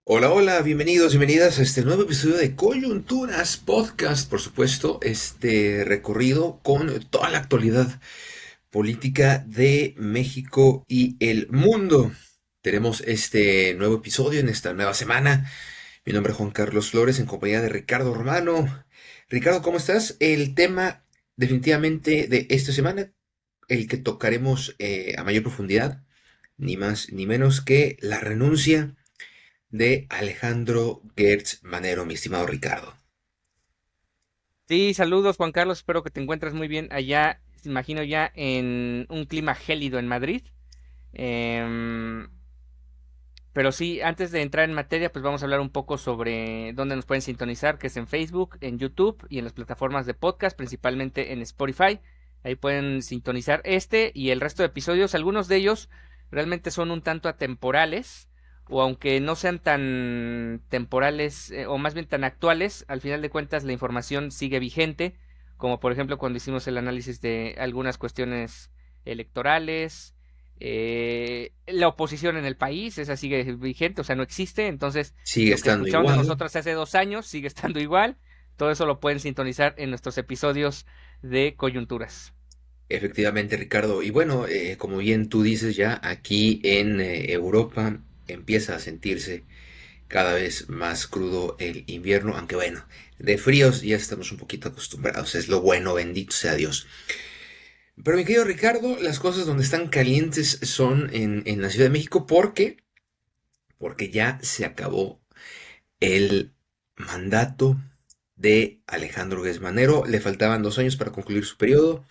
Hola, hola, bienvenidos, bienvenidas a este nuevo episodio de Coyunturas Podcast, por supuesto, este recorrido con toda la actualidad política de México y el mundo. Tenemos este nuevo episodio en esta nueva semana. Mi nombre es Juan Carlos Flores en compañía de Ricardo Romano. Ricardo, ¿cómo estás? El tema definitivamente de esta semana, el que tocaremos a mayor profundidad, ni más ni menos que la renuncia de Alejandro Gertz Manero, mi estimado Ricardo. Sí, saludos Juan Carlos, espero que te encuentres muy bien allá, imagino ya en un clima gélido en Madrid. Em, pero sí, antes de entrar en materia, pues vamos a hablar un poco sobre dónde nos pueden sintonizar, que es en Facebook, en YouTube y en las plataformas de podcast, principalmente en Spotify. Ahí pueden sintonizar este y el resto de episodios. Algunos de ellos realmente son un tanto atemporales, o aunque no sean tan temporales, o más bien tan actuales, al final de cuentas la información sigue vigente, como por ejemplo cuando hicimos el análisis de algunas cuestiones electorales. La oposición en el país, esa sigue vigente, o sea, no existe. Entonces, Sigue lo que estando escucharon de igual. nosotros hace 2 años sigue estando igual. Todo eso lo pueden sintonizar en nuestros episodios de coyunturas. Efectivamente, Ricardo. Y bueno, como bien tú dices ya, aquí en Europa empieza a sentirse cada vez más crudo el invierno, aunque bueno, de fríos ya estamos un poquito acostumbrados, es lo bueno, bendito sea Dios. Pero mi querido Ricardo, las cosas donde están calientes son en la Ciudad de México porque ya se acabó el mandato de Alejandro Gesmanero. Le faltaban 2 años para concluir su periodo.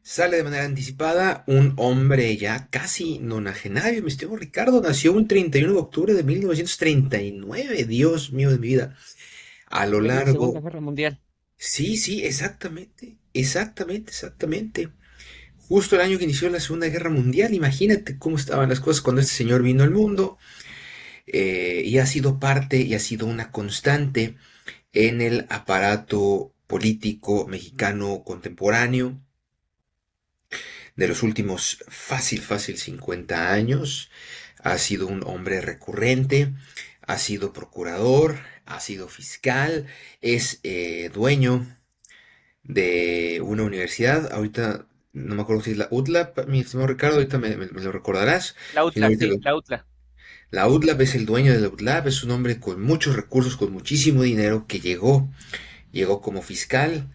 Sale de manera anticipada un hombre ya casi nonagenario. Mi estimado Ricardo nació un 31 de octubre de 1939. Dios mío de mi vida. A lo Plena Segunda largo. Guerra Mundial. Sí, sí, exactamente. Exactamente, exactamente. Justo el año que inició la Segunda Guerra Mundial. Imagínate cómo estaban las cosas cuando este señor vino al mundo. Y ha sido parte y ha sido una constante en el aparato político mexicano contemporáneo de los últimos fácil 50 años. Ha sido un hombre recurrente, ha sido procurador, ha sido fiscal, es dueño de una universidad. Ahorita no me acuerdo si es la UTLAP, mi estimado Ricardo, ahorita me lo recordarás. La Si no, UTLA, ahorita sí, la UTLA. la UTLAP es el dueño de la UTLAP, es un hombre con muchos recursos, con muchísimo dinero que llegó como fiscal.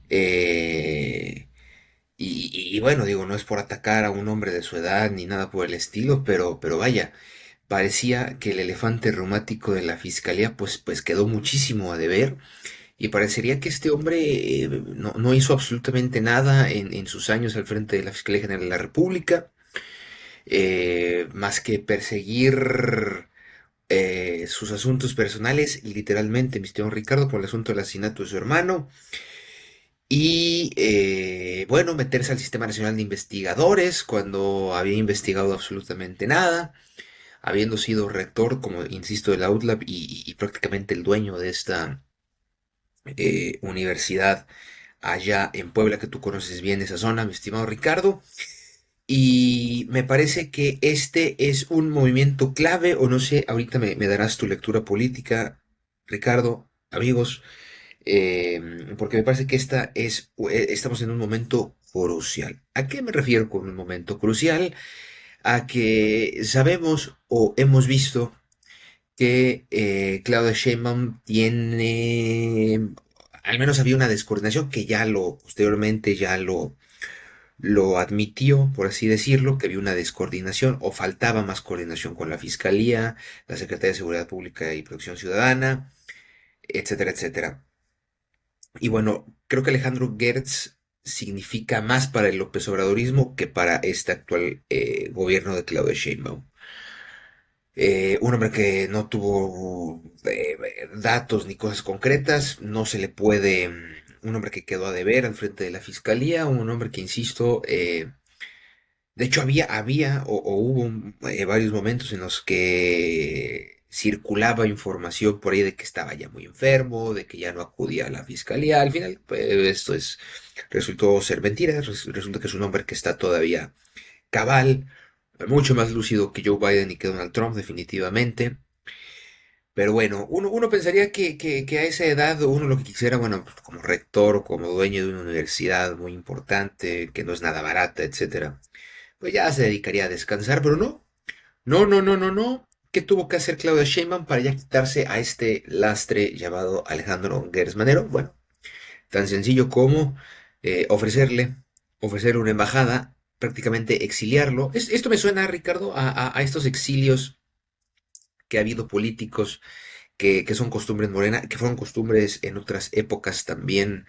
eh, y bueno, digo, no es por atacar a un hombre de su edad ni nada por el estilo, pero vaya, parecía que el elefante reumático de la fiscalía pues quedó muchísimo a deber y parecería que este hombre no hizo absolutamente nada en sus años al frente de la Fiscalía General de la República, más que perseguir sus asuntos personales, literalmente, mi estimado Ricardo, por el asunto del asesinato de su hermano. Y bueno, meterse al Sistema Nacional de Investigadores cuando había investigado absolutamente nada, habiendo sido rector, como insisto, de la UTLAB y prácticamente el dueño de esta universidad allá en Puebla, que tú conoces bien esa zona, mi estimado Ricardo. Y me parece que este es un movimiento clave, o no sé, ahorita me darás tu lectura política, Ricardo, amigos, porque me parece que estamos en un momento crucial. ¿A qué me refiero con un momento crucial? A que sabemos o hemos visto que Claudia Sheinbaum tiene, al menos había una descoordinación que posteriormente lo admitió, por así decirlo, que había una descoordinación o faltaba más coordinación con la Fiscalía, la Secretaría de Seguridad Pública y Protección Ciudadana, etcétera, etcétera. Y bueno, creo que Alejandro Gertz significa más para el López Obradorismo que para este actual gobierno de Claudia Sheinbaum. Un hombre que no tuvo datos ni cosas concretas, no se le puede, un hombre que quedó a deber al frente de la fiscalía, un hombre que, insisto, de hecho había o hubo varios momentos en los que circulaba información por ahí de que estaba ya muy enfermo, de que ya no acudía a la fiscalía. Al final, pues, resultó ser mentira, resulta que es un hombre que está todavía cabal, mucho más lúcido que Joe Biden y que Donald Trump, definitivamente. Pero bueno, uno pensaría que a esa edad uno lo que quisiera, bueno, pues, como rector o como dueño de una universidad muy importante, que no es nada barata, etcétera, pues ya se dedicaría a descansar, pero no. No, no, no, no, no. ¿Qué tuvo que hacer Claudia Sheinbaum para ya quitarse a este lastre llamado Alejandro Gers Manero? Bueno, tan sencillo como ofrecerle una embajada, prácticamente exiliarlo. Esto me suena, Ricardo, a estos exilios que ha habido políticos que son costumbres morena, que fueron costumbres en otras épocas también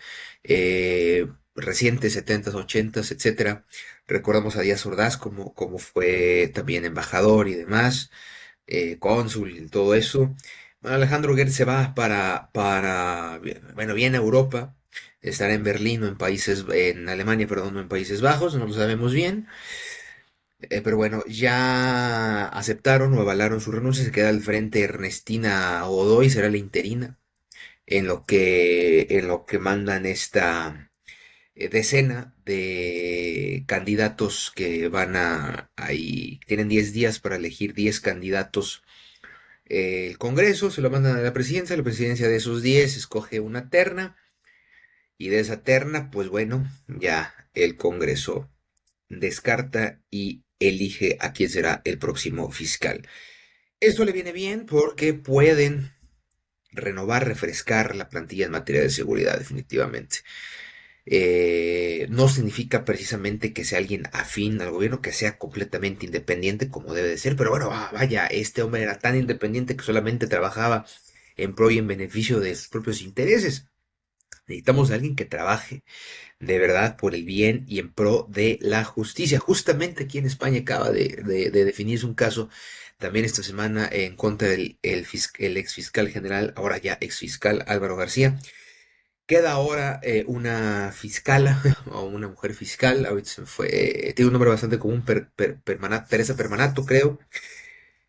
recientes, 70s, 80s, etcétera. Recordamos a Díaz Ordaz como fue también embajador y demás, cónsul y todo eso. Bueno, Alejandro Gertz se va bueno, viene a Europa, estará en Berlín o en Alemania, perdón, no en Países Bajos, no lo sabemos bien. Pero bueno, ya aceptaron o avalaron su renuncia, se queda al frente Ernestina Godoy, será la interina, en lo que mandan esta decena de candidatos que ahí, tienen 10 días para elegir 10 candidatos. El Congreso se lo mandan a la presidencia de esos 10 escoge una terna, y de esa terna, pues bueno, ya el Congreso descarta y elige a quién será el próximo fiscal. Esto le viene bien porque pueden renovar, refrescar la plantilla en materia de seguridad, definitivamente. No significa precisamente que sea alguien afín al gobierno, que sea completamente independiente como debe de ser, pero bueno, vaya, este hombre era tan independiente que solamente trabajaba en pro y en beneficio de sus propios intereses. Necesitamos a alguien que trabaje de verdad por el bien y en pro de la justicia. Justamente aquí en España acaba de definirse un caso también esta semana en contra del ex fiscal general, ahora ya ex fiscal Álvaro García. Queda ahora una fiscala o una mujer fiscal, ahorita se me fue, tiene un nombre bastante común, Teresa Permanato, creo.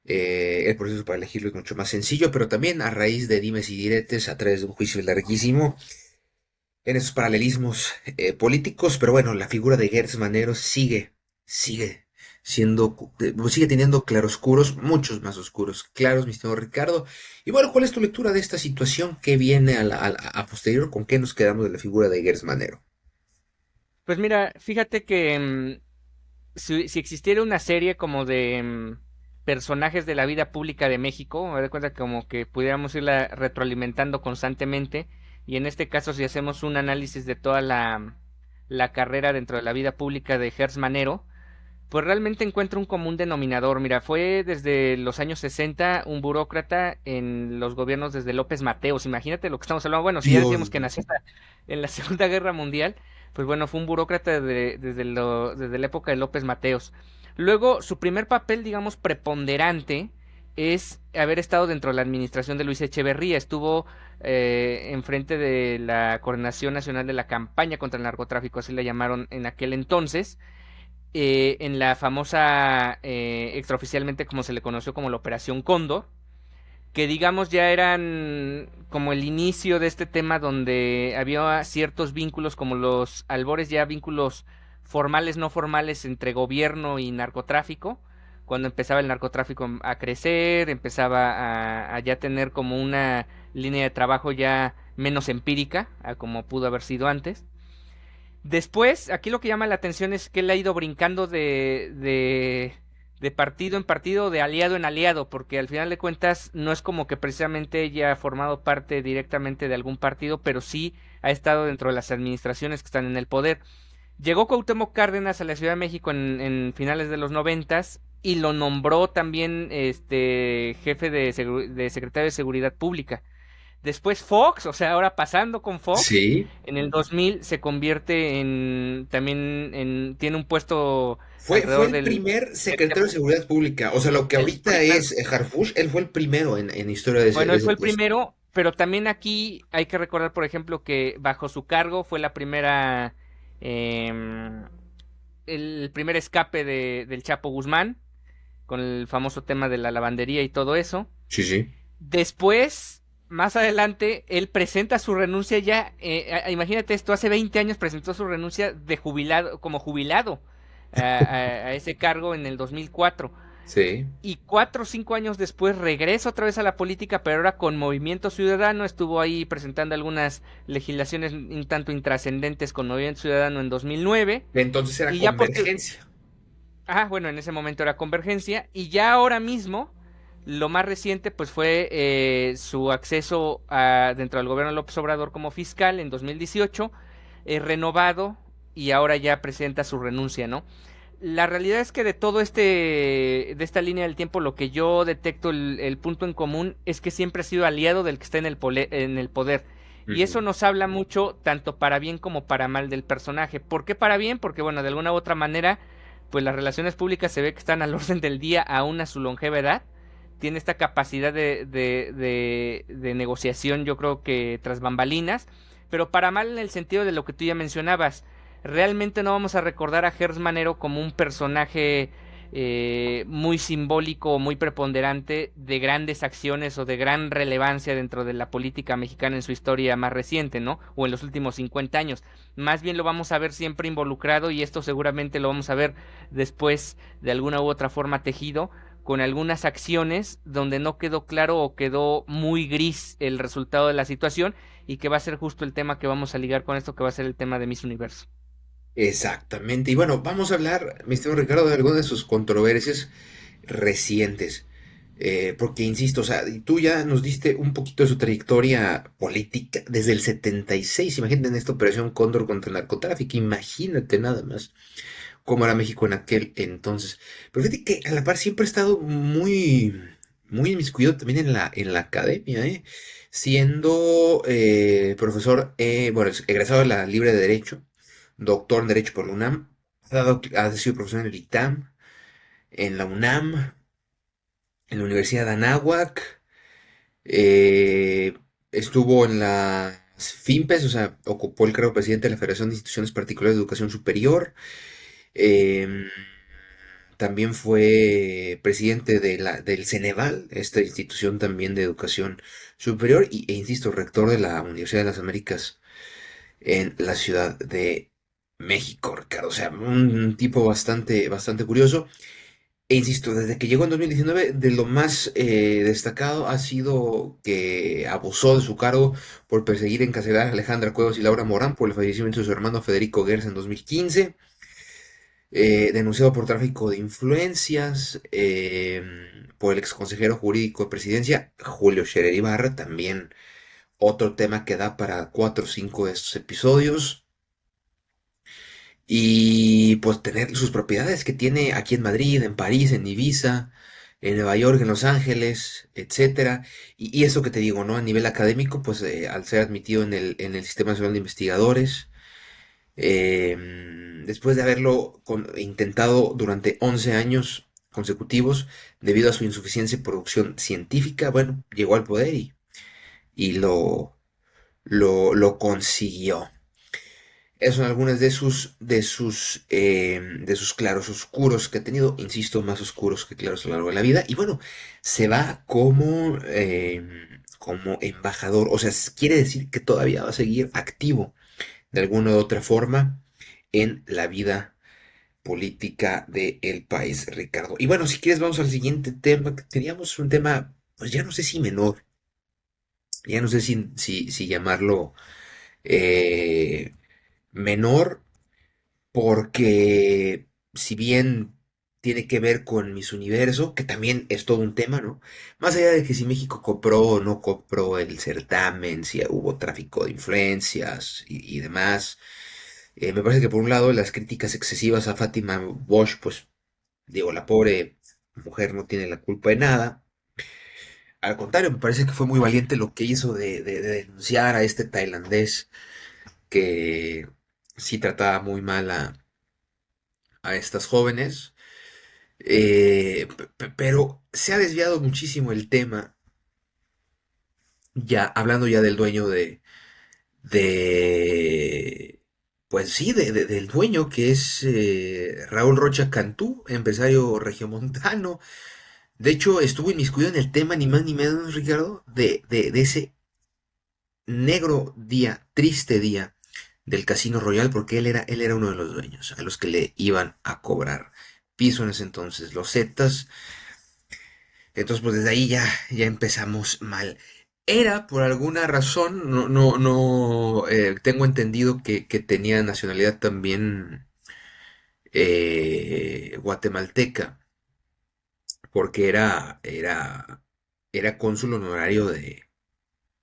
El proceso para elegirlo es mucho más sencillo, pero también a raíz de dimes y diretes, a través de un juicio larguísimo, en esos paralelismos políticos, pero bueno, la figura de Gertz Manero sigue sigue teniendo claroscuros, muchos más oscuros, claros, mi estimado Ricardo. Y bueno, ¿cuál es tu lectura de esta situación que viene a posterior? ¿Con qué nos quedamos de la figura de Gertz Manero? Pues mira, fíjate que si existiera una serie como de personajes de la vida pública de México, me doy cuenta como que pudiéramos irla retroalimentando constantemente, y en este caso si hacemos un análisis de toda la carrera dentro de la vida pública de Gers Manero, pues realmente encuentro un común denominador. Mira, fue desde los años 60 un burócrata en los gobiernos desde López Mateos. Imagínate lo que estamos hablando. Bueno, si ya Dios decíamos que mío. nació en la Segunda Guerra Mundial, pues bueno, fue un burócrata desde la época de López Mateos. Luego, su primer papel, digamos, preponderante es haber estado dentro de la administración de Luis Echeverría. Estuvo enfrente de la Coordinación Nacional de la Campaña contra el Narcotráfico, así la llamaron en aquel entonces, en la famosa, extraoficialmente como se le conoció como la Operación Cóndor, que digamos ya eran como el inicio de este tema donde había ciertos vínculos, como los albores, ya vínculos formales, no formales, entre gobierno y narcotráfico, cuando empezaba el narcotráfico a crecer, empezaba a ya tener como una línea de trabajo ya menos empírica, a como pudo haber sido antes. Después, aquí lo que llama la atención es que él ha ido brincando de partido en partido, de aliado en aliado, porque al final de cuentas no es como que precisamente ella ha formado parte directamente de algún partido, pero sí ha estado dentro de las administraciones que están en el poder. Llegó Cuauhtémoc Cárdenas a la Ciudad de México en finales de los noventas y lo nombró también jefe de secretario de Seguridad Pública. Después Fox, o sea, ahora pasando con Fox, Sí, en el 2000 se convierte también tiene un puesto fue alrededor el del primer jefe secretario de Seguridad Pública. O sea, lo que el ahorita primer, es Harfush, él fue el primero en historia de ese, bueno, de él ese fue el puesto. primero, pero también aquí hay que recordar, por ejemplo, que bajo su cargo fue la primera, em, el primer escape del Chapo Guzmán, con el famoso tema de la lavandería y todo eso. Sí, sí. Después, más adelante, él presenta su renuncia ya, imagínate esto, hace 20 años presentó su renuncia de jubilado, como jubilado a ese cargo en el 2004. Sí. Y 4 o 5 años después regresa otra vez a la política, pero ahora con Movimiento Ciudadano. Estuvo ahí presentando algunas legislaciones un tanto intrascendentes con Movimiento Ciudadano en 2009. Entonces era Y ya Convergencia. bueno, en ese momento era Convergencia. Y ya ahora mismo, lo más reciente, pues fue su acceso dentro del gobierno de López Obrador como fiscal en 2018, renovado, y ahora ya presenta su renuncia, ¿no? La realidad es que de todo de esta línea del tiempo, lo que yo detecto, el punto en común es que siempre ha sido aliado del que está en el poder. Y eso Ujú. nos habla mucho, tanto para bien como para mal del personaje. ¿Por qué para bien? Porque, bueno, de alguna u otra manera, pues las relaciones públicas se ve que están al orden del día aún a su longeva edad. Tiene esta capacidad de negociación, yo creo que tras bambalinas. Pero para mal en el sentido de lo que tú ya mencionabas, realmente no vamos a recordar a Gers Manero como un personaje muy simbólico o muy preponderante de grandes acciones o de gran relevancia dentro de la política mexicana en su historia más reciente, ¿no? O en los últimos 50 años. Más bien lo vamos a ver siempre involucrado, y esto seguramente lo vamos a ver después de alguna u otra forma tejido con algunas acciones donde no quedó claro o quedó muy gris el resultado de la situación, y que va a ser justo el tema que vamos a ligar con esto, que va a ser el tema de Miss Universo. Exactamente. Y bueno, vamos a hablar, mi estimado Ricardo, de algunas de sus controversias recientes. Porque, insisto, o sea, y tú ya nos diste un poquito de su trayectoria política desde el 76. Imagínate en esta operación Cóndor contra el narcotráfico. Imagínate nada más cómo era México en aquel entonces. Pero fíjate que a la par siempre ha estado muy inmiscuido también en la academia, ¿eh? Siendo profesor, bueno, es egresado de la Libre de Derecho, doctor en Derecho por la UNAM, ha sido profesor en el ITAM, en la UNAM, en la Universidad de Anáhuac, eh, estuvo en las FIMPES, o sea, ocupó el cargo de presidente de la Federación de Instituciones Particulares de Educación Superior. em, También fue presidente del Ceneval, esta institución también de educación superior, insisto, rector de la Universidad de las Américas en la Ciudad de México, Ricardo. O sea, un tipo bastante curioso. E insisto, desde que llegó en 2019, de lo más destacado ha sido que abusó de su cargo por perseguir y encarcelar a Alejandra Cuevas y Laura Morán por el fallecimiento de su hermano Federico Gers en 2015. Denunciado por tráfico de influencias por el exconsejero jurídico de presidencia, Julio Scherer Ibarra, también otro tema que da para 4 o 5 de estos episodios. Y pues tener sus propiedades que tiene aquí en Madrid, en París, en Ibiza, en Nueva York, en Los Ángeles, etcétera. Y eso que te digo, ¿no? A nivel académico, pues al ser admitido en el Sistema Nacional de Investigadores, después de haberlo intentado durante 11 años consecutivos, debido a su insuficiencia de producción científica, bueno, llegó al poder y lo consiguió. Esas son algunas de sus claros oscuros que ha tenido, insisto, más oscuros que claros a lo largo de la vida. Y bueno, se va como embajador, o sea, quiere decir que todavía va a seguir activo de alguna u otra forma en la vida política del país, Ricardo. Y bueno, si quieres, vamos al siguiente tema, que teníamos un tema, pues ya no sé si menor, ya no sé si llamarlo eh, menor, porque si bien tiene que ver con Miss Universo, que también es todo un tema, ¿no? Más allá de que si México compró o no compró el certamen, si hubo tráfico de influencias y demás, me parece que por un lado las críticas excesivas a Fátima Bosch, pues digo, la pobre mujer no tiene la culpa de nada. Al contrario, me parece que fue muy valiente lo que hizo de denunciar a este tailandés que sí trataba muy mal a estas jóvenes. Pero se ha desviado muchísimo el tema, ya hablando ya del dueño de pues sí, del dueño que es Raúl Rocha Cantú, empresario regiomontano. De hecho, estuvo inmiscuido en el tema, ni más ni menos, Ricardo, de ese negro día, triste día del Casino Royal, porque él era uno de los dueños a los que le iban a cobrar piso en ese entonces, los Zetas. Entonces, pues desde ahí ya empezamos mal. Era por alguna razón, no, tengo entendido que tenía nacionalidad también guatemalteca, porque era cónsul honorario de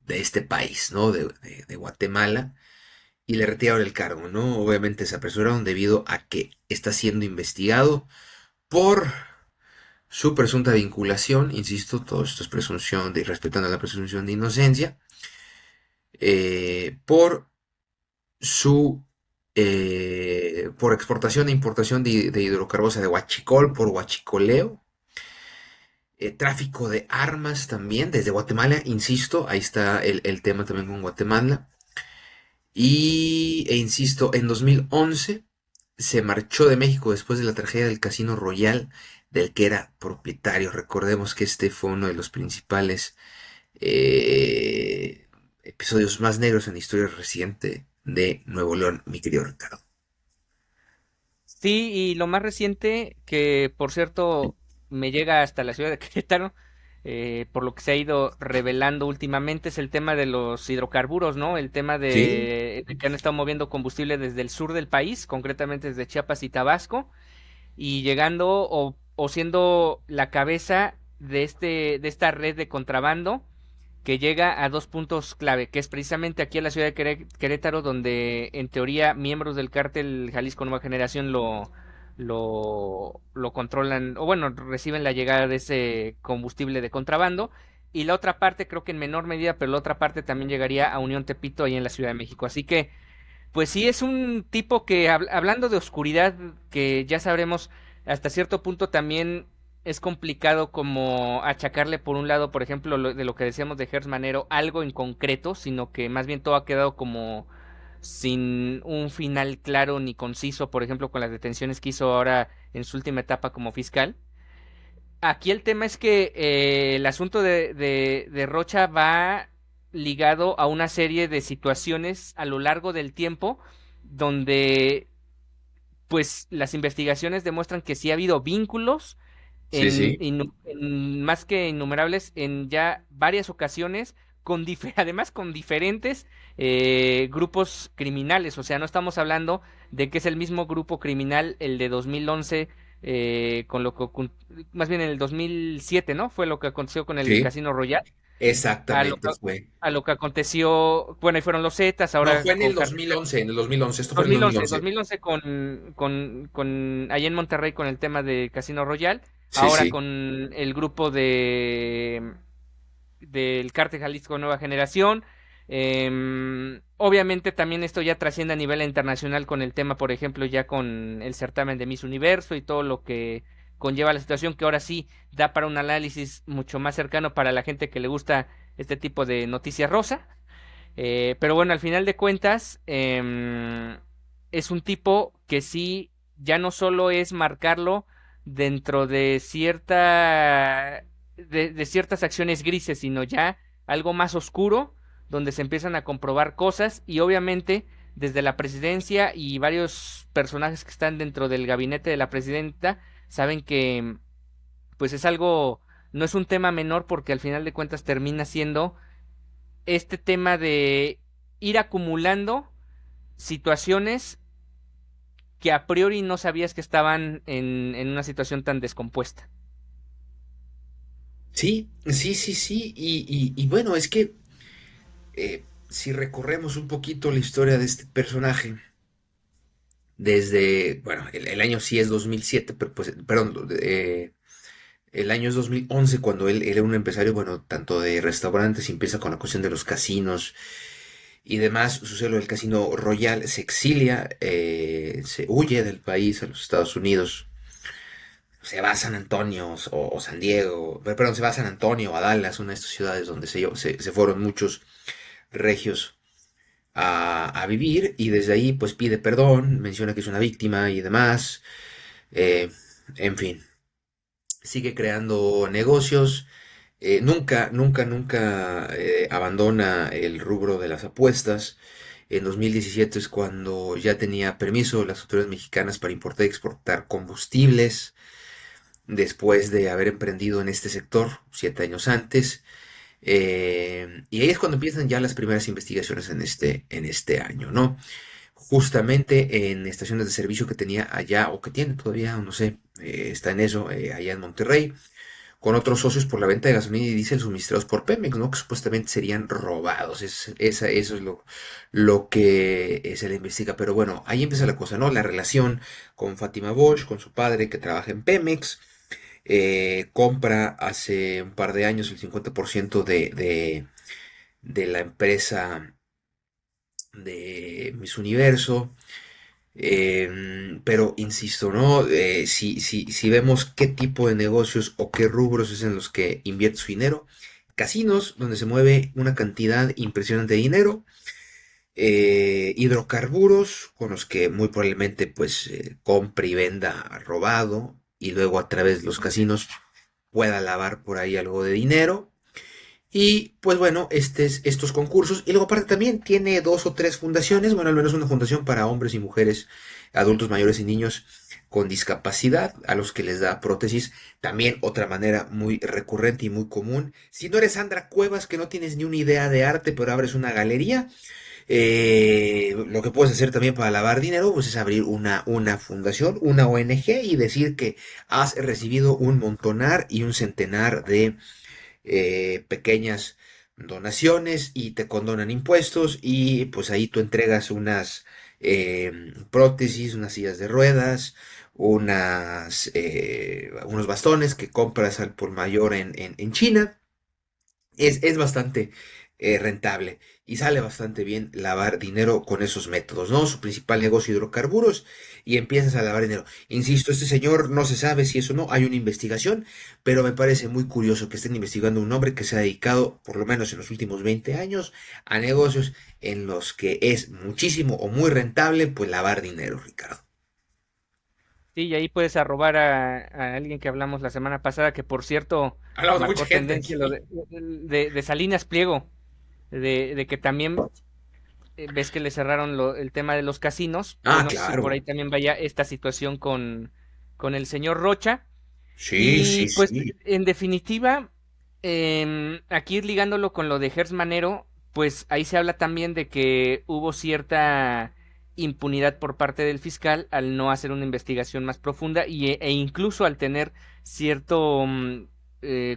este país, ¿no? De Guatemala, y le retiraron el cargo, ¿no? Obviamente se apresuraron debido a que está siendo investigado por su presunta vinculación, insisto, todo esto es presunción de, respetando la presunción de inocencia, por su por exportación e importación de hidrocarburos de huachicol, por huachicoleo, tráfico de armas también desde Guatemala, insisto, ahí está el tema también con Guatemala. Insisto, en 2011 se marchó de México después de la tragedia del Casino Royal, del que era propietario. Recordemos que este fue uno de los principales episodios más negros en la historia reciente de Nuevo León, mi querido Ricardo. Sí, y lo más reciente, que por cierto me llega hasta la ciudad de Querétaro, por lo que se ha ido revelando últimamente, es el tema de los hidrocarburos, ¿no? El tema Sí, de que han estado moviendo combustible desde el sur del país, concretamente desde Chiapas y Tabasco, y llegando o siendo la cabeza de esta red de contrabando que llega a dos puntos clave, que es precisamente aquí en la ciudad de Querétaro, donde en teoría miembros del cártel Jalisco Nueva Generación lo controlan, o bueno, reciben la llegada de ese combustible de contrabando. Y la otra parte, creo que en menor medida, pero la otra parte también llegaría a Unión Tepito, ahí en la Ciudad de México. Así que pues sí, es un tipo que, hablando de oscuridad, que ya sabremos, hasta cierto punto también es complicado como achacarle por un lado, por ejemplo, de lo que decíamos de Gers Manero, algo en concreto, sino que más bien todo ha quedado como sin un final claro ni conciso, por ejemplo, con las detenciones que hizo ahora en su última etapa como fiscal. Aquí el tema es que el asunto de Rocha va ligado a una serie de situaciones a lo largo del tiempo donde pues las investigaciones demuestran que sí ha habido vínculos sí, sí. en más que innumerables en ya varias ocasiones además con diferentes grupos criminales, o sea, no estamos hablando de que es el mismo grupo criminal el de 2011 con lo que más bien en el 2007, ¿no? Fue lo que aconteció con el Sí, Casino Royal, a lo que, exactamente fue. a lo que aconteció, bueno, ahí fueron los Zetas, No, ahora fue en con el Cartel 2011, en el 2011, esto fue en el 2011, 2011. 2011 con allá en Monterrey con el tema de Casino Royal, Sí, ahora sí, con el grupo del Cártel Jalisco Nueva Generación. Obviamente también esto ya trasciende a nivel internacional con el tema, por ejemplo, ya con el certamen de Miss Universo y todo lo que conlleva la situación, que ahora sí da para un análisis mucho más cercano para la gente que le gusta este tipo de noticias rosa. Pero bueno, al final de cuentas, es un tipo que sí, ya no solo es marcarlo dentro de de ciertas acciones grises, sino ya algo más oscuro, donde se empiezan a comprobar cosas y obviamente desde la presidencia y varios personajes que están dentro del gabinete de la presidenta saben que pues es algo, no es un tema menor porque al final de cuentas termina siendo este tema de ir acumulando situaciones que a priori no sabías que estaban en una situación tan descompuesta. sí, sí, sí, sí. Y bueno, es que si recorremos un poquito la historia de este personaje, desde, bueno, el año sí es 2007, pero pues, perdón, el año es 2011 cuando él era un empresario, bueno, tanto de restaurantes, y empieza con la cuestión de los casinos y demás. Sucede lo del Casino Royal, se exilia, se huye del país a los Estados Unidos, se va a San Antonio o San Diego, perdón, se va a San Antonio, a Dallas, una de estas ciudades donde se fueron muchos regios a vivir, y desde ahí pues pide perdón, menciona que es una víctima y demás, eh, en fin, sigue creando negocios, nunca abandona el rubro de las apuestas, En 2017 es cuando ya tenía permiso las autoridades mexicanas para importar y exportar combustibles, después de haber emprendido en este sector 7 años antes. Y ahí es cuando empiezan ya las primeras investigaciones en este año, ¿no? Justamente en estaciones de servicio que tenía allá, o que tiene todavía, no sé, está en eso, allá en Monterrey, con otros socios por la venta de gasolina y diésel suministrados por Pemex, ¿no? Que supuestamente serían robados. Eso es lo que se le investiga. Pero bueno, ahí empieza la cosa, ¿no? La relación con Fátima Bosch, con su padre que trabaja en Pemex, compra hace un par de años el 50% de la empresa de Miss Universo. Pero insisto, ¿no? Si vemos qué tipo de negocios o qué rubros es en los que invierte su dinero, casinos, donde se mueve una cantidad impresionante de dinero, hidrocarburos, con los que muy probablemente pues compre y venda robado, y luego a través de los casinos pueda lavar por ahí algo de dinero. Y pues bueno, estos concursos. Y luego aparte también tiene dos o tres fundaciones, bueno, al menos una fundación para hombres y mujeres, adultos mayores y niños con discapacidad, a los que les da prótesis. También otra manera muy recurrente y muy común. Si no eres Sandra Cuevas, que no tienes ni una idea de arte, pero abres una galería, lo que puedes hacer también para lavar dinero, pues es abrir una fundación, una ONG, y decir que has recibido un montonar y un centenar de pequeñas donaciones y te condonan impuestos, y pues ahí tú entregas unas prótesis, unas sillas de ruedas, unos bastones que compras al por mayor en China. Es bastante rentable y sale bastante bien lavar dinero con esos métodos, ¿no? Su principal negocio, hidrocarburos, y empiezas a lavar dinero. Insisto, este señor no se sabe si eso o no, hay una investigación, pero me parece muy curioso que estén investigando un hombre que se ha dedicado, por lo menos en los últimos 20 años, a negocios en los que es muchísimo o muy rentable, pues lavar dinero, Ricardo. Sí, y ahí puedes arrobar a alguien que hablamos la semana pasada, que por cierto Hablamos de mucha marcó gente tendencia lo aquí. de Salinas Pliego, de que también ves que le cerraron el tema de los casinos, pues Ah, no sé si por ahí claro. también vaya esta situación con el señor Rocha. Sí, Y sí, pues sí. en definitiva, aquí ligándolo con lo de Gers Manero, pues ahí se habla también de que hubo cierta impunidad por parte del fiscal al no hacer una investigación más profunda e incluso al tener cierto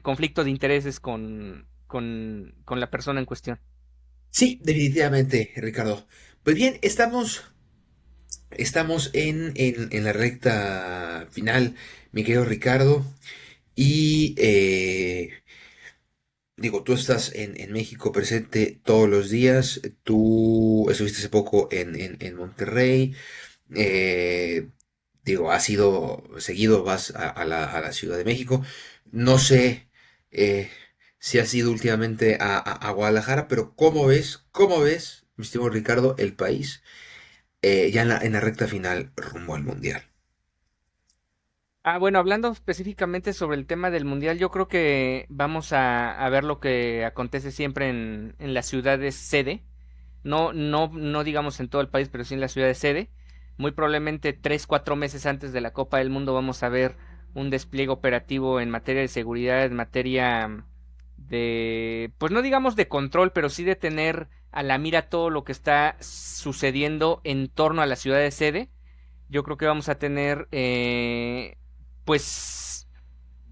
conflicto de intereses con la persona en cuestión. Sí, definitivamente, Ricardo. Pues bien, estamos en la recta final, mi querido Ricardo, y digo, tú estás en México presente todos los días, tú estuviste hace poco en Monterrey, eh, digo, has ido seguido, vas a la Ciudad de México, no sé eh, si has ido últimamente a Guadalajara, pero ¿cómo ves, mi estimado Ricardo, el país ya en la recta final rumbo al Mundial? Bueno, hablando específicamente sobre el tema del mundial, yo creo que vamos a ver lo que acontece siempre en las ciudades sede. No digamos en todo el país, pero sí en las ciudades sede. Muy probablemente 3, 4 meses antes de la Copa del Mundo vamos a ver un despliegue operativo en materia de seguridad, en materia de, pues no digamos de control, pero sí de tener a la mira todo lo que está sucediendo en torno a la ciudad de sede. Yo creo que vamos a tener, pues,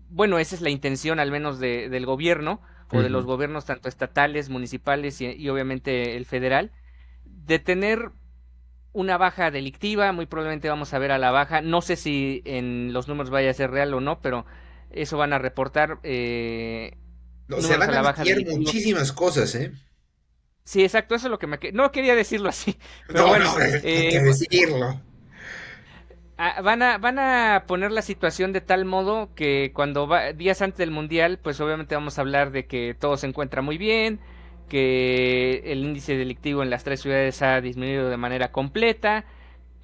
bueno, esa es la intención al menos del gobierno o de los Ujú. gobiernos tanto estatales, municipales y obviamente el federal, de tener una baja delictiva. Muy probablemente vamos a ver a la baja, no sé si en los números vaya a ser real o no, pero eso van a reportar No, se números a van a la baja meter delictivos. muchísimas cosas, ¿eh? Sí, exacto, eso es lo que no quería decirlo así, pero No, no, bueno, hay que decirlo. van a poner la situación de tal modo que cuando días antes del mundial, pues obviamente vamos a hablar de que todo se encuentra muy bien, que el índice delictivo en las tres ciudades ha disminuido de manera completa.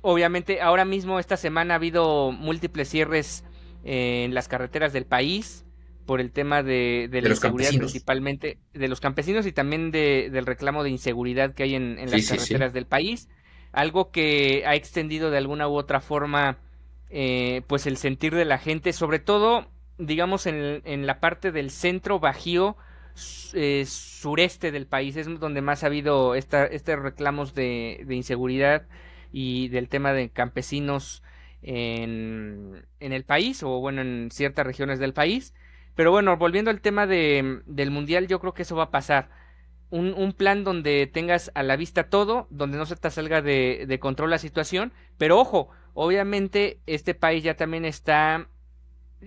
Obviamente, ahora mismo esta semana ha habido múltiples cierres en las carreteras del país. por el tema de De la los inseguridad, campesinos. principalmente de los campesinos y también del reclamo de inseguridad que hay en Sí, las sí, sí. carreteras del país, algo que ha extendido de alguna u otra forma pues el sentir de la gente, sobre todo digamos en la parte del centro bajío sureste del país, es donde más ha habido estos reclamos de inseguridad y del tema de campesinos en el país o bueno, en ciertas regiones del país. Pero bueno, volviendo al tema del mundial, yo creo que eso va a pasar. Un plan donde tengas a la vista todo, donde no se te salga de control la situación, pero ojo, obviamente este país ya también está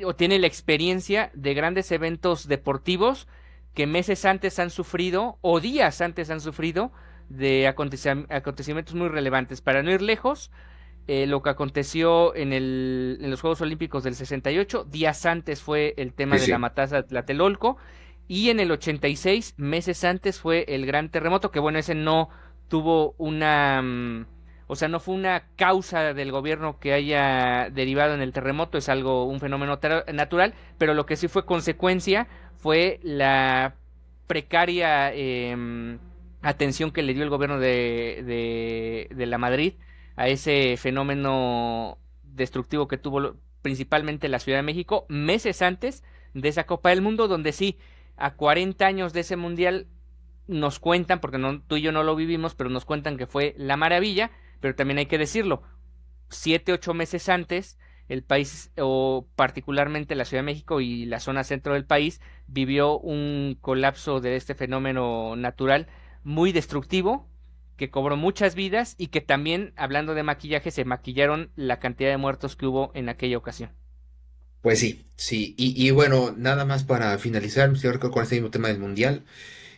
o tiene la experiencia de grandes eventos deportivos que meses antes han sufrido o días antes han sufrido de acontecimientos muy relevantes. Para no ir lejos, lo que aconteció en los Juegos Olímpicos del 68, días antes fue el tema Sí, de la sí. matanza de Tlatelolco, y en el 86, meses antes, fue el gran terremoto, que bueno, ese no tuvo o sea, no fue una causa del gobierno que haya derivado en el terremoto, es algo, un fenómeno natural, pero lo que sí fue consecuencia fue la precaria atención que le dio el gobierno de la Madrid a ese fenómeno destructivo que tuvo principalmente la Ciudad de México meses antes de esa Copa del Mundo, donde sí, a 40 años de ese mundial nos cuentan, porque no, tú y yo no lo vivimos, pero nos cuentan que fue la maravilla, pero también hay que decirlo, 7, 8 meses antes, el país, o particularmente la Ciudad de México y la zona centro del país, vivió un colapso de este fenómeno natural muy destructivo, que cobró muchas vidas y que también, hablando de maquillaje, se maquillaron la cantidad de muertos que hubo en aquella ocasión. Pues sí, sí. Y bueno, nada más para finalizar, estoy con este mismo tema del Mundial.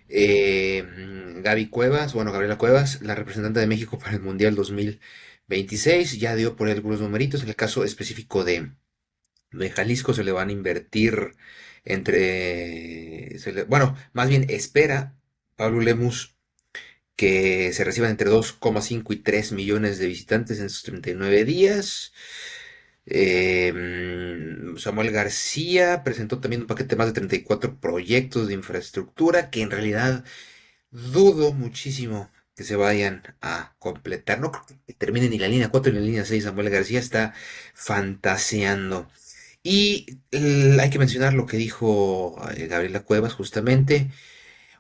Gaby Cuevas, bueno, Gabriela Cuevas, la representante de México para el Mundial 2026, ya dio por ahí algunos numeritos. En el caso específico de Jalisco se le van a invertir bueno, más bien espera Pablo Lemus que se reciban entre 2,5 y 3 millones de visitantes en sus 39 días. Samuel García presentó también un paquete de más de 34 proyectos de infraestructura que en realidad dudo muchísimo que se vayan a completar. No creo que termine ni la línea 4 ni la línea 6. Samuel García está fantaseando. Y hay que mencionar lo que dijo Gabriela Cuevas justamente.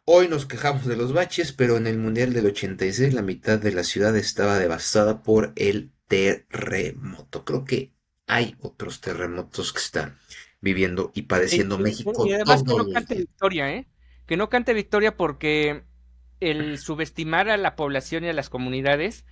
Hoy nos quejamos de los baches, pero en el Mundial del 86 la mitad de la ciudad estaba devastada por el terremoto. Creo que hay otros terremotos que están viviendo y padeciendo Y México además que todos no los cante días. victoria, ¿eh? Que no cante victoria porque el subestimar a la población y a las comunidades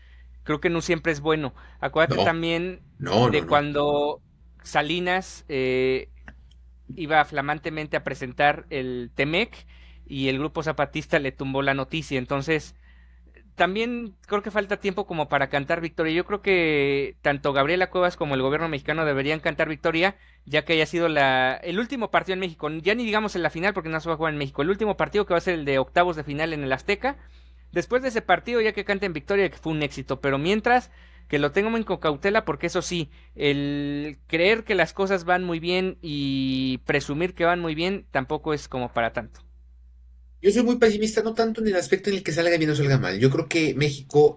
creo que no siempre es bueno. Acuérdate No, también no, no, de no. cuando Salinas iba flamantemente a presentar el Temec y el grupo zapatista le tumbó la noticia. Entonces, también creo que falta tiempo como para cantar victoria. Yo creo que tanto Gabriela Cuevas como el gobierno mexicano deberían cantar victoria, ya que haya sido el último partido en México. Ya ni digamos en la final porque no se va a jugar en México. El último partido que va a ser el de octavos de final en el Azteca. Después de ese partido, ya que canten victoria, que fue un éxito. Pero mientras, que lo tengo muy con cautela, porque eso sí, el creer que las cosas van muy bien y presumir que van muy bien, tampoco es como para tanto. Yo soy muy pesimista, no tanto en el aspecto en el que salga bien o salga mal. Yo creo que México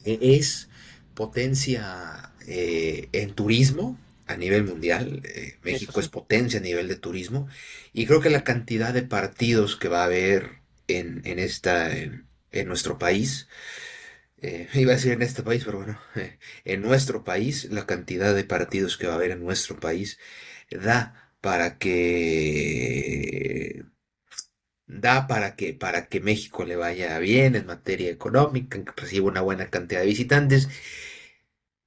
es potencia en turismo a nivel mundial. Eso México es sí. potencia a nivel de turismo. Y creo que la cantidad de partidos que va a haber en nuestro país, iba a decir en este país, pero bueno, en nuestro país, la cantidad de partidos que va a haber en nuestro país da para que para que México le vaya bien en materia económica, en que reciba una buena cantidad de visitantes.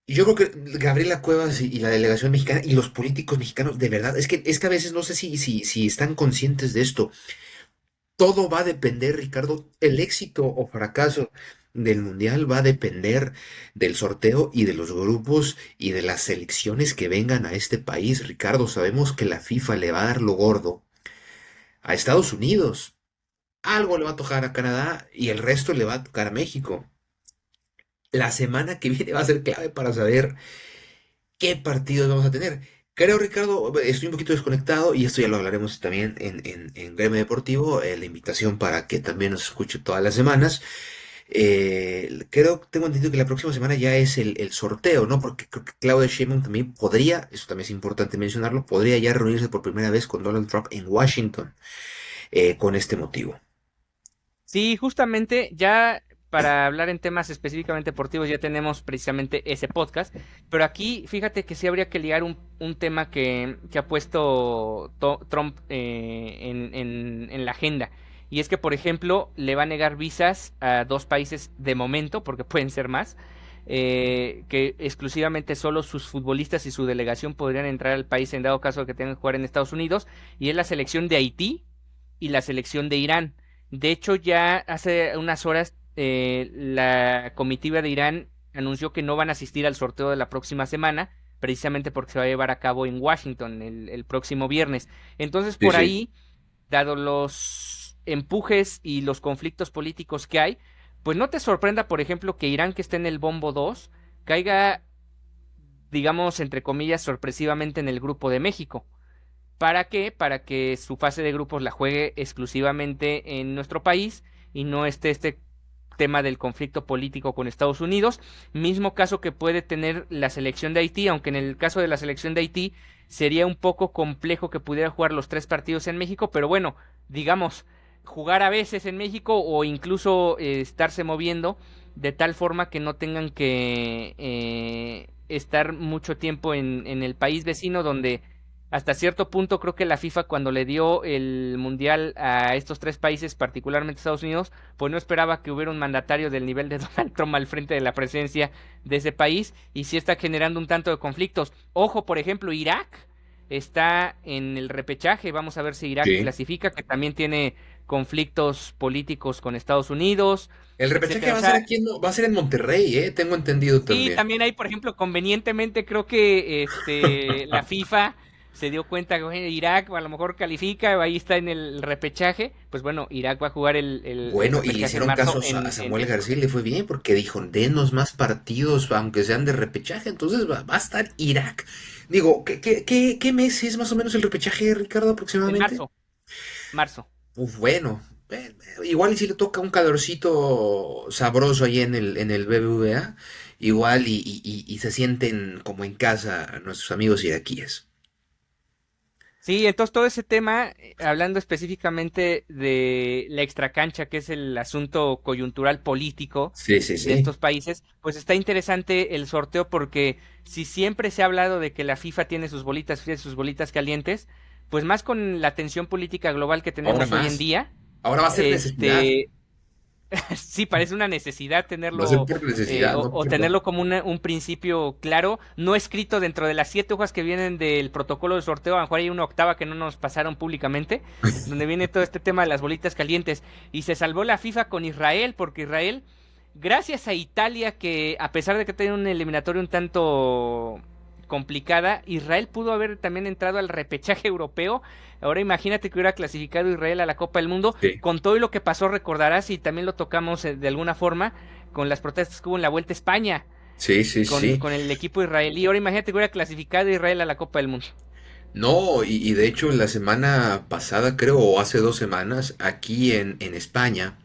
Y yo creo que Gabriela Cuevas y la delegación mexicana y los políticos mexicanos, de verdad, es que a veces no sé si están conscientes de esto. Todo va a depender, Ricardo, el éxito o fracaso del mundial va a depender del sorteo y de los grupos y de las selecciones que vengan a este país. Ricardo, sabemos que la FIFA le va a dar lo gordo a Estados Unidos. Algo le va a tocar a Canadá y el resto le va a tocar a México. La semana que viene va a ser clave para saber qué partidos vamos a tener. Creo, Ricardo, estoy un poquito desconectado y esto ya lo hablaremos también en Gremio Deportivo, la invitación para que también nos escuche todas las semanas. Tengo entendido que la próxima semana ya es el sorteo, ¿no? Porque creo que Claudia Sheinbaum también podría, eso también es importante mencionarlo, podría ya reunirse por primera vez con Donald Trump en Washington con este motivo. Sí, justamente ya para hablar en temas específicamente deportivos ya tenemos precisamente ese podcast, pero aquí fíjate que sí habría que ligar un tema que ha puesto Trump en la agenda. Y es que, por ejemplo, le va a negar visas a dos países de momento, porque pueden ser más, que exclusivamente solo sus futbolistas y su delegación podrían entrar al país en dado caso de que tengan que jugar en Estados Unidos, y es la selección de Haití y la selección de Irán. De hecho, ya hace unas horas la comitiva de Irán anunció que no van a asistir al sorteo de la próxima semana, precisamente porque se va a llevar a cabo en Washington el próximo viernes. Entonces, Sí, por sí. ahí, dado los empujes y los conflictos políticos que hay, pues no te sorprenda, por ejemplo, que Irán, que está en el bombo 2 caiga, digamos, entre comillas, sorpresivamente en el grupo de México. ¿Para qué? Para que su fase de grupos la juegue exclusivamente en nuestro país y no esté este tema del conflicto político con Estados Unidos. Mismo caso que puede tener la selección de Haití, aunque en el caso de la selección de Haití sería un poco complejo que pudiera jugar los tres partidos en México, pero bueno, digamos, jugar a veces en México o incluso estarse moviendo de tal forma que no tengan que estar mucho tiempo en el país vecino donde hasta cierto punto creo que la FIFA cuando le dio el mundial a estos tres países, particularmente Estados Unidos, pues no esperaba que hubiera un mandatario del nivel de Donald Trump al frente de la presidencia de ese país y sí está generando un tanto de conflictos. Ojo, por ejemplo, Irak está en el repechaje, vamos a ver si Irak Sí. clasifica, que también tiene conflictos políticos con Estados Unidos, El repechaje etcétera. O va a ser sea, aquí, va a ser en Monterrey, tengo entendido sí, también. también ahí, por ejemplo, convenientemente creo que la FIFA se dio cuenta que bueno, Irak a lo mejor califica, ahí está en el repechaje, pues bueno, Irak va a jugar el Bueno, y le repechaje en hicieron marzo caso a Samuel García y le fue bien porque dijo, denos más partidos, aunque sean de repechaje, entonces va a estar Irak. Digo, ¿qué mes es más o menos el repechaje, Ricardo, en aproximadamente? marzo. Uf, bueno, igual y si le toca un calorcito sabroso ahí en el BBVA, igual y se sienten como en casa nuestros amigos iraquíes. Sí, entonces todo ese tema, hablando específicamente de la extracancha, que es el asunto coyuntural político Sí, sí, de sí. estos países, pues está interesante el sorteo porque si siempre se ha hablado de que la FIFA tiene sus bolitas frías y sus bolitas calientes, pues más con la tensión política global que Ahora tenemos hoy en más. día, Ahora va a ser necesidad. este, sí, parece una necesidad Va a ser tenerlo por necesidad, no o por... No. tenerlo como un principio claro, no escrito dentro de las 7 hojas que vienen del protocolo de sorteo. A lo mejor hay una octava que no nos pasaron públicamente, donde viene todo este tema de las bolitas calientes. Y se salvó la FIFA con Israel, porque Israel, gracias a Italia, que a pesar de que tiene un eliminatorio un tanto complicada, Israel pudo haber también entrado al repechaje europeo. Ahora imagínate que hubiera clasificado Israel a la Copa del Mundo Sí, con todo y lo que pasó, recordarás, y también lo tocamos de alguna forma, con las protestas que hubo en la Vuelta a España, sí, sí, sí. con el equipo israelí. Ahora imagínate que hubiera clasificado Israel a la Copa del Mundo. No, y de hecho la semana pasada, creo, o hace 2 semanas, aquí en España,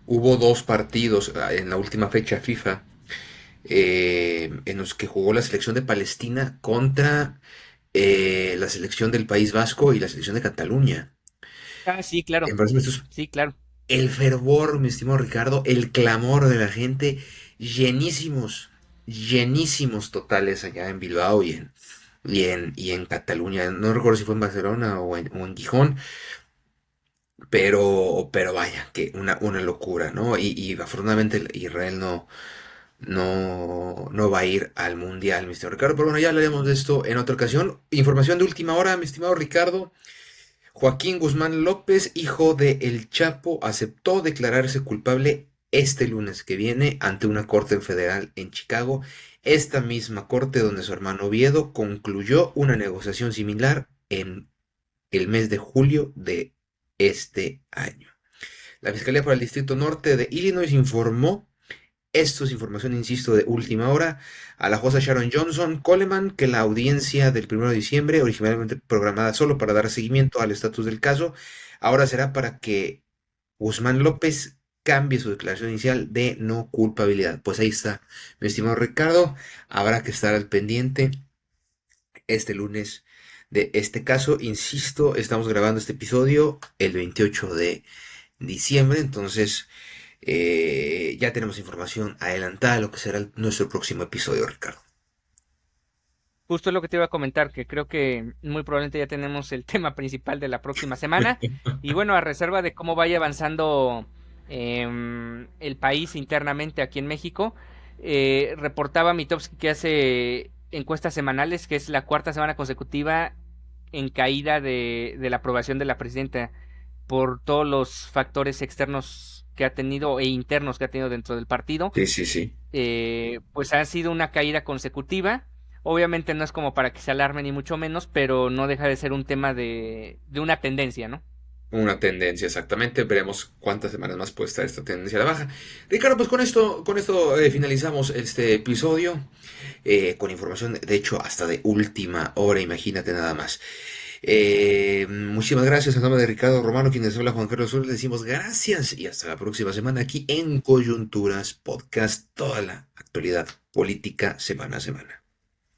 hubo dos partidos en la última fecha FIFA en los que jugó la selección de Palestina contra la selección del País Vasco y la selección de Cataluña. Ah, sí, claro, En verdad, esto es sí, claro. el fervor, mi estimado Ricardo, el clamor de la gente, llenísimos, llenísimos totales allá en Bilbao y en Cataluña. No recuerdo si fue en Barcelona o en Gijón, pero vaya, que una locura, ¿no? Y afortunadamente Israel no va a ir al Mundial, mi estimado Ricardo. Pero bueno, ya hablaremos de esto en otra ocasión. Información de última hora, mi estimado Ricardo. Joaquín Guzmán López, hijo de El Chapo, aceptó declararse culpable este lunes que viene ante una corte federal en Chicago, esta misma corte donde su hermano Oviedo concluyó una negociación similar en el mes de julio de este año. La Fiscalía para el Distrito Norte de Illinois informó Esto es información, insisto, de última hora. A la jueza Sharon Johnson Coleman, que la audiencia del 1 de diciembre, originalmente programada solo para dar seguimiento al estatus del caso, ahora será para que Guzmán López cambie su declaración inicial de no culpabilidad. Pues ahí está, mi estimado Ricardo. Habrá que estar al pendiente este lunes de este caso. Insisto, estamos grabando este episodio el 28 de diciembre, entonces ya tenemos información adelantada de lo que será nuestro próximo episodio, Ricardo. Justo lo que te iba a comentar, que creo que muy probablemente ya tenemos el tema principal de la próxima semana. Y bueno, a reserva de cómo vaya avanzando el país internamente aquí en México, reportaba Mitofsky que hace encuestas semanales, que es la cuarta semana consecutiva en caída de la aprobación de la presidenta por todos los factores externos que ha tenido e internos que ha tenido dentro del partido. Sí, sí, sí. Pues ha sido una caída consecutiva. Obviamente no es como para que se alarme ni mucho menos, pero no deja de ser un tema de una tendencia, ¿no? Una tendencia, exactamente. Veremos cuántas semanas más puede estar esta tendencia a la baja. Ricardo, pues con esto finalizamos este episodio. Con información, de hecho, hasta de última hora, imagínate nada más. Muchísimas gracias a nombre de Ricardo Romano, quien les habla Juan Carlos Sur. Le decimos gracias y hasta la próxima semana aquí en Coyunturas Podcast. Toda la actualidad política semana a semana.